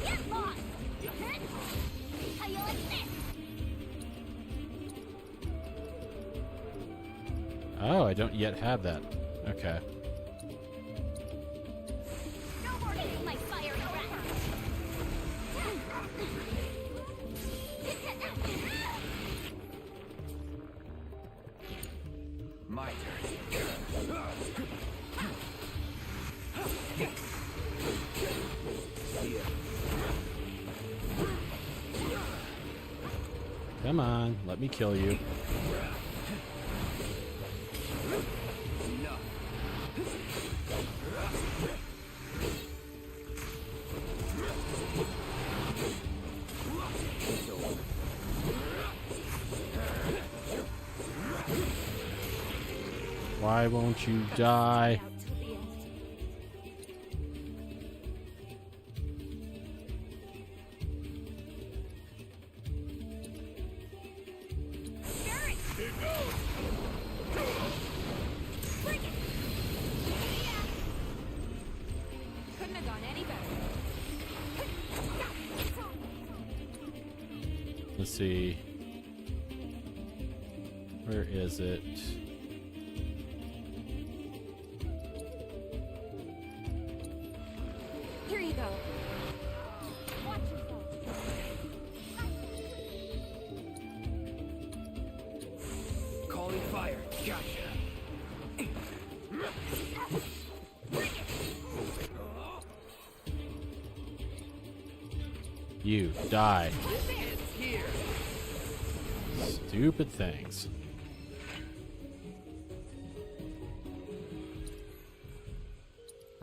Get lost. How you like this? Oh, I don't yet have that. Okay. No more hitting my fire breath. My turn. Come on, let me kill you. Why won't you die? Couldn't have gone any better. Let's see. Where is it? Here you go. Watch yourself. Calling fire. Gotcha. You die. It's here. Stupid things.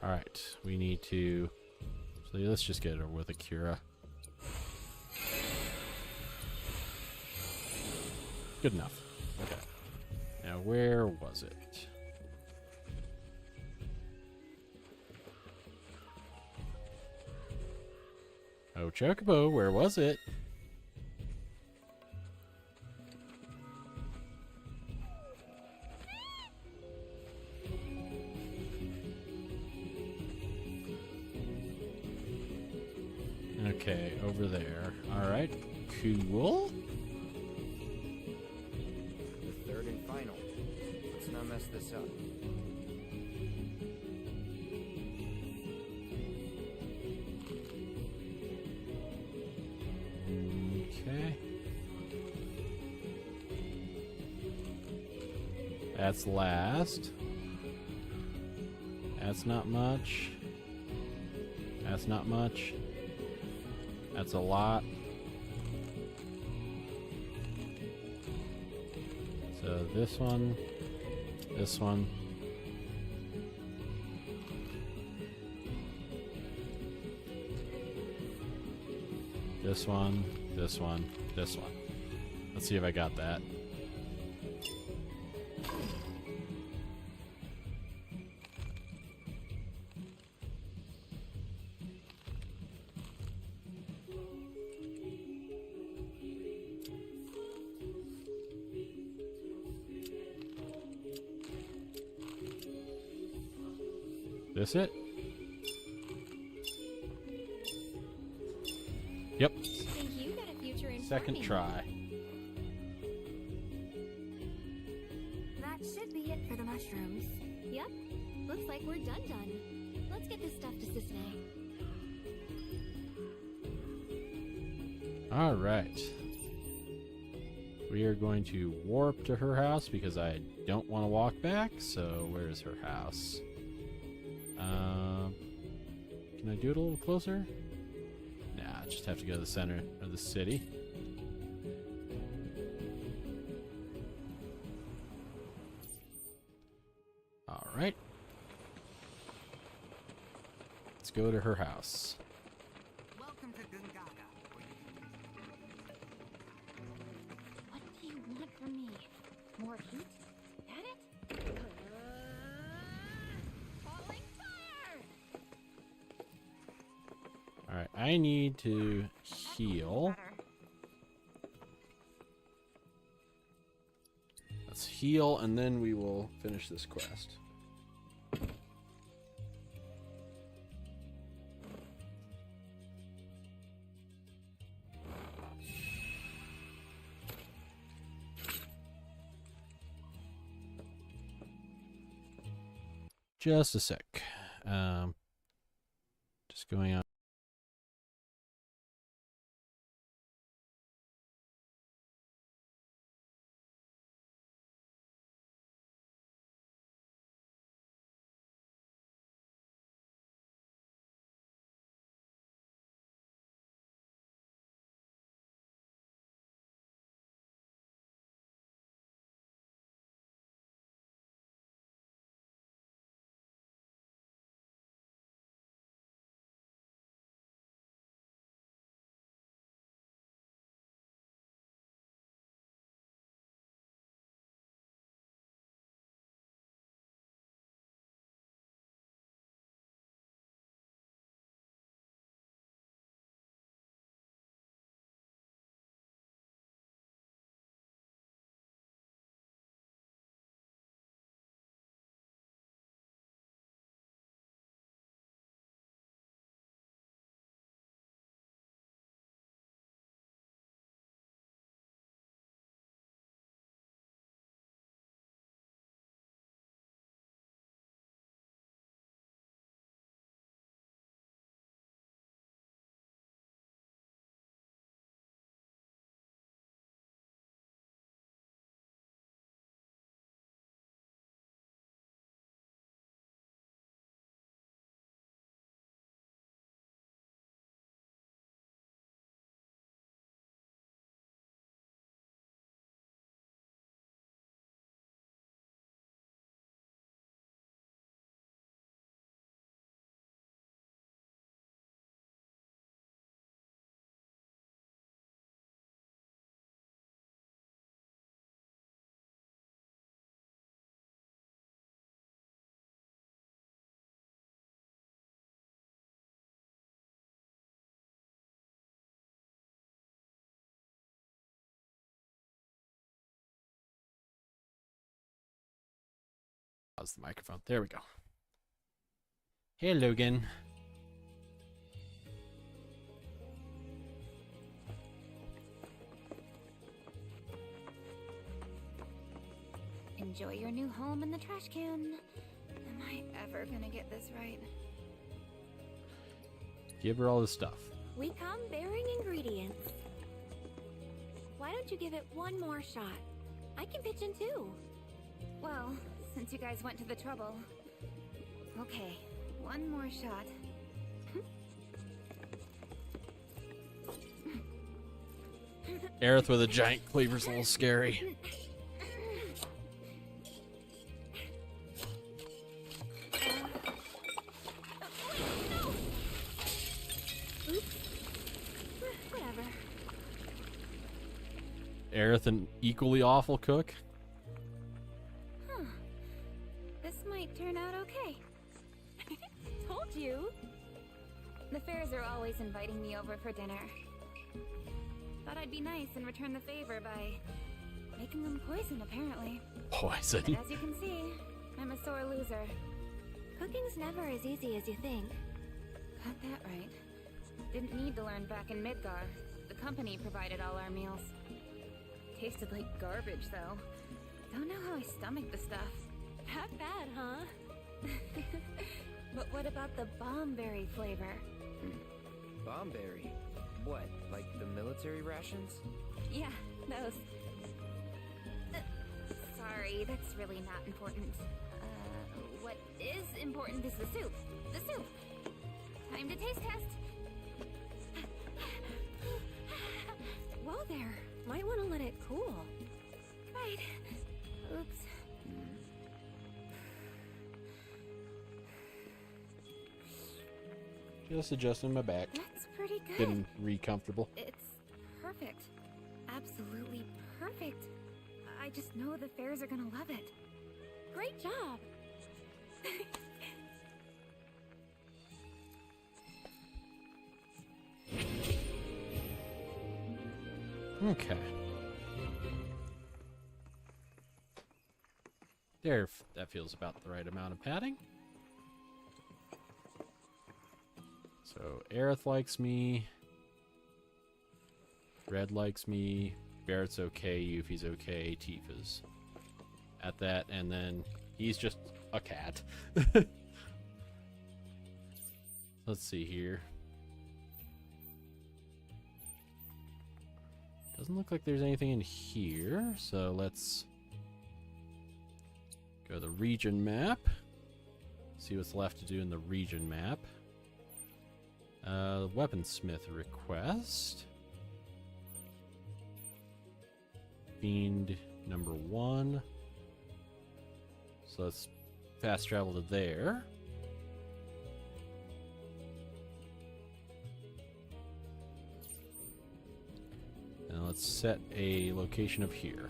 Alright, we need to... So let's just get it over with Akira. Good enough. Okay. Now where was it? Oh, Chocobo, where was it? Okay, over there. Alright, cool. The third and final. Let's not mess this up. Okay. That's last. That's not much. That's not much. That's a lot. So this one, this one. This one, this one, this one. Let's see if I got that. This it? Yep. Think you got a future in Second farming. try. That should be it for the mushrooms. Yep. Looks like we're done. Let's get this stuff to Sisney. All right. We are going to warp to her house because I don't want to walk back. So where is her house? Can I do it a little closer? Nah, I just have to go to the center of the city. All right. Let's go to her house. Welcome to Gungaga. What do you want from me? More heat? At it? Falling fire! All right, I need to heal. Let's heal, and then we will finish this quest. Just a sec. Just going on. Pause the microphone. There we go. Hey, Logan. Enjoy your new home in the trash can. Am I ever gonna get this right? Give her all the stuff. We come bearing ingredients. Why don't you give it one more shot? I can pitch in too. Well, since you guys went to the trouble. Okay, one more shot. Aerith with a giant cleaver's a little scary. Whatever. Aerith, an equally awful cook. Huh. This might turn out okay. Told you. The Fairs are always inviting me over for dinner. Thought I'd be nice and return the favor by making them poison, apparently. Poison? But as you can see, I'm a sore loser. Cooking's never as easy as you think. Got that right. Didn't need to learn back in Midgar. The company provided all our meals. Tasted like garbage, though. Don't know how I stomached the stuff. Not bad, huh? But what about the bombberry flavor? Bombberry? What, like the military rations? Yeah, those. Sorry, that's really not important. What is important is the soup. The soup! Time to taste test! Whoa there. Might want to let it cool. Right. Oops. Just adjusting my back. That's pretty good. Getting re-comfortable. It's perfect. Absolutely perfect. I just know the Fairs are gonna love it. Great job. Okay. There, that feels about the right amount of padding. So, Aerith likes me. Red likes me. Barrett's okay. Yuffie's okay. Tifa's at that. And then he's just a cat. Let's see here. Doesn't look like there's anything in here. So, let's go to the region map. See what's left to do in the region map. Weaponsmith request. Fiend number 1. So let's fast travel to there. And let's set a location of here.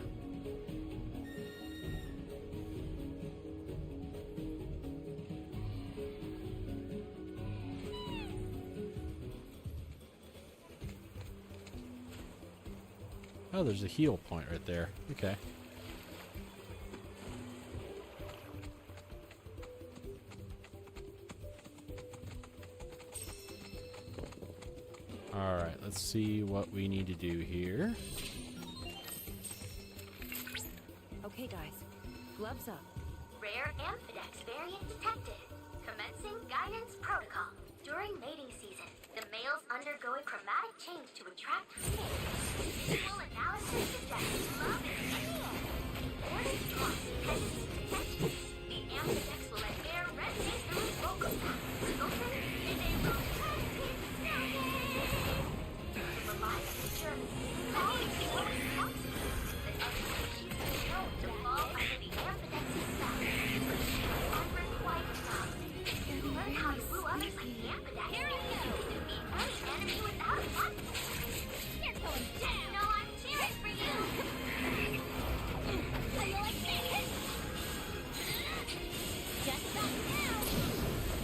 Oh, there's a heal point right there. Okay. Alright, let's see what we need to do here. Okay, guys. Gloves up. Rare Amphidex variant detected. Commencing guidance protocol. During mating season, the males undergo a chromatic change to attract females. Visual analysis detects love in the air. Orders drawn tendency detected. The Amphidex will let air resonate through its vocal sacs, resulting in a romantic snowing. To rely on the journey, calling for responsibility. The other species is known to fall under the Amphidex's spell. Unrequited knowledge. Learn how to woo others like the Amphidex. Here we go! Defeat any enemy without a fight. You're going down! No, I'm cheering for you! How you like me? Just stop now!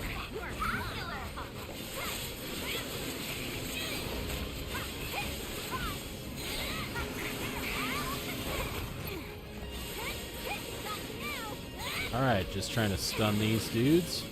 Spectacular! Alright, just trying to stun these dudes.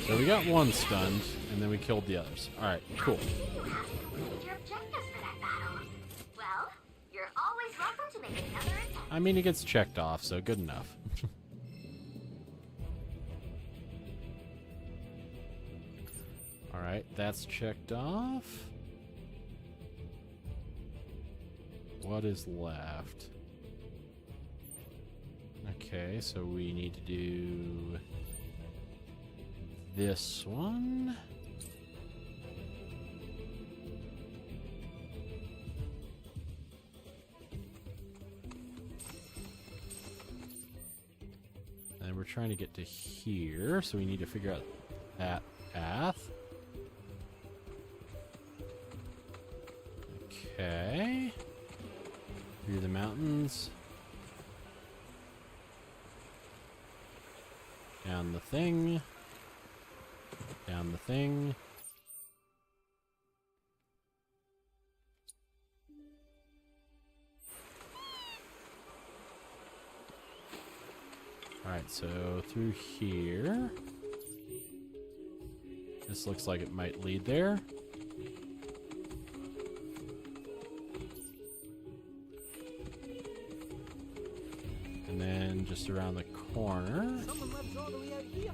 So we got one stunned, and then we killed the others. Alright, cool. You have completed your objectives for that battle. Well, you're always welcome to make another attempt. I mean, it gets checked off, so good enough. Alright, that's checked off. What is left? Okay, so we need to do this one. And we're trying to get to here, so we need to figure out that path. Okay. Through the mountains. Down the thing. Down the thing. Alright, so through here. This looks like it might lead there. And then just around the corner. Someone lives all the way out here.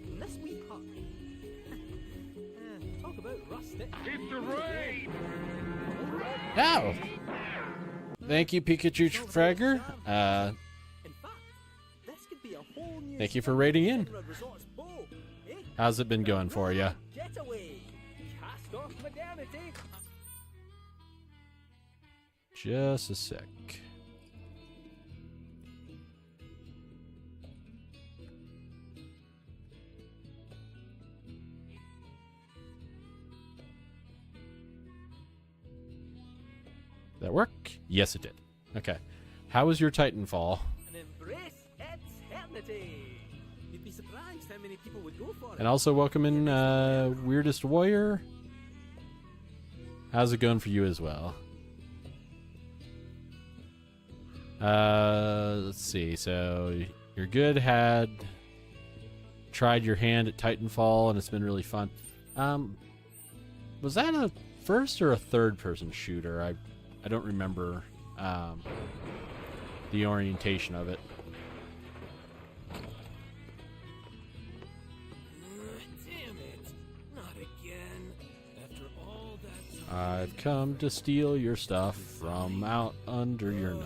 In this wee hut. Talk about rustic. It's the rain! Ow! Thank you, Pikachu Fragger. Thank you for raiding in. How's it been going for you? Getaway. Cast off modernity. Just a sec. Did that work? Yes, it did. Okay. How was your Titanfall? And embrace eternity. You'd be surprised how many people would go for it. And also welcome in Weirdest Warrior. How's it going for you as well? Let's see. So you're good. Had tried your hand at Titanfall, and it's been really fun. Was that a first or a third person shooter? I don't remember the orientation of it. Damn it! Not again. After all that time. I've come to steal your stuff from out under your nose.